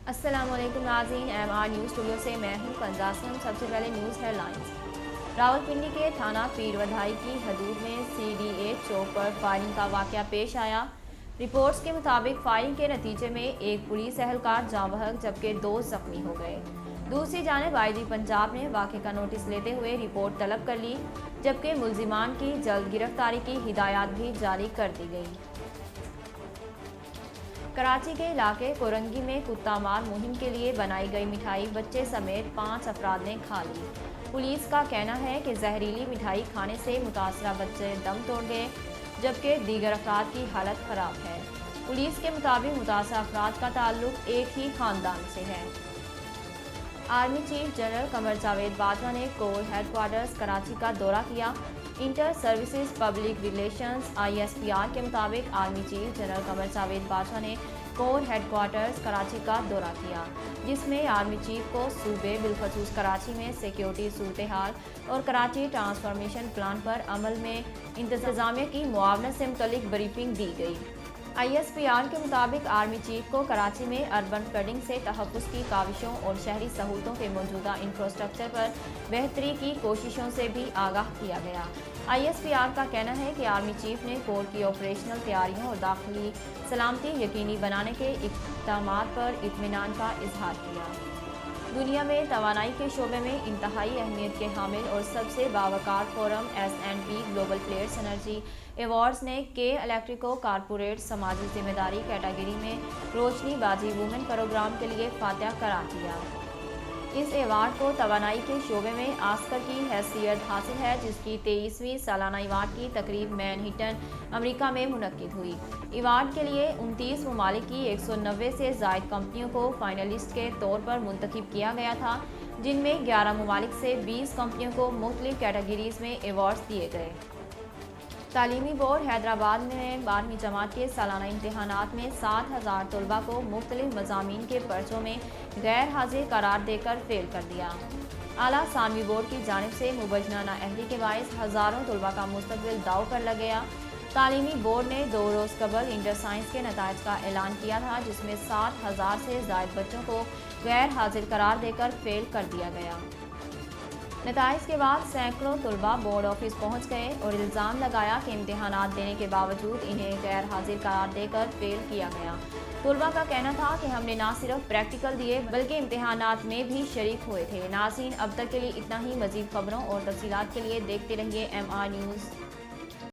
अस्सलाम वालेकुम नाज़रीन, MR न्यूज़ स्टूडियो से मैं हूं कंजासम। सबसे पहले न्यूज़ हेडलाइंस। रावलपिंडी के थाना पीरवधाई की हदूद में CDA चौक पर फायरिंग का वाक़या पेश आया। रिपोर्ट्स के मुताबिक फायरिंग के नतीजे में एक पुलिस एहलकार जाँ बहक जबकि 2 जख्मी हो गए। दूसरी जानिब IG पंजाब ने वाक़े का नोटिस लेते हुए रिपोर्ट तलब कर ली, जबकि मुल्जिमान की जल्द गिरफ्तारी की हिदायत भी जारी कर दी गई। कराची के इलाके कोरंगी में कुत्ता मार मुहिम के लिए बनाई गई मिठाई बच्चे समेत 5 अफराद ने खा ली। पुलिस का कहना है कि जहरीली मिठाई खाने से मुतासरा बच्चे दम तोड़ गए, जबकि दीगर अफराद की हालत खराब है। पुलिस के मुताबिक मुतासरा अफराद का ताल्लुक एक ही खानदान से है। Army chief general Qamar Javed Bajwa ने कोर हेडक्वार्टर्स कराची का दौरा किया। Inter services public relations ISPR के मुताबिक army chief general Qamar Javed Bajwa ने कोर हेडक्वार्टर्स कराची का दौरा किया, जिसमें आर्मी चीफ को सूबे बिलखसूस कराची में सिक्योरिटी सूरत हाल और कराची ट्रांसफॉर्मेशन प्लान पर अमल में इंतजामिया की मुआवनत से मुतल्लिक ब्रीफिंग दी गई। ISPR के मुताबिक आर्मी चीफ को कराची में अर्बन फ्लडिंग से तहफ़्फ़ुज़ की काविशों और शहरी सहूलतों के मौजूदा इंफ्रास्ट्रक्चर पर बेहतरी की कोशिशों से भी आगाह किया गया। ISPR का कहना है कि आर्मी चीफ ने कोर की ऑपरेशनल तैयारियों और दाखिली सलामती यकीनी बनाने के इक़दामात पर इत्मीनान का इजहार किया। दुनिया में तवानाई के शोबे में इंतहाई अहमियत के हामिल और सबसे बावकार forum S&P global players energy awards ने के इलेक्ट्रिको कारपोरेट समाजी जिम्मेदारी कैटेगरी में रोशनी बाजी वुमेन प्रोग्राम के लिए फातह करार दिया। इस एवार्ड को तवानाई के शोबे में आस्कर की हैसियत हासिल है, जिसकी 23वीं सालाना अवार्ड की तकरीब मैनहट्टन अमेरिका में मुनक्किद हुई। अवार्ड के लिए 29 ममालिक की 190 से ज़ायद कंपनियों को फाइनलिस्ट के तौर पर मुंतखब किया गया था, जिनमें 11 ममालिक से 20 कंपनियों को मुख्तलिफ कैटेगरीज में अवार्ड्स दिए गए। तालीमी बोर्ड हैदराबाद ने 12वीं जमात के सालाना इम्तहानात में 7000 तलबा को मुख्तलिफ मज़ामीन के पर्चों में गैर हाजिर करार देकर फेल कर दिया। आला सानवी बोर्ड की जानिब से मुबजना नाअहली के बाइस हज़ारों तलबा का मुस्तकबिल दाव पर लग गया। तालीमी बोर्ड ने 2 रोज़ कबल इंटर साइंस के नताइज का ऐलान किया था, जिसमें 7000 से ज़ायद बच्चों को गैर हाजिर करार देकर फेल कर दिया गया। नताइज के बाद सैकड़ों तलबा बोर्ड ऑफिस पहुंच गए और इल्ज़ाम लगाया कि इम्तहानात देने के बावजूद इन्हें गैर हाजिर करार देकर फेल किया गया। तलबा का कहना था कि हमने ना सिर्फ प्रैक्टिकल दिए बल्कि इम्तहानात में भी शरीक हुए थे। नाज़रीन, अब तक के लिए इतना ही। मज़ीद खबरों और तफसीलात के लिए देखते रहिए MR न्यूज़।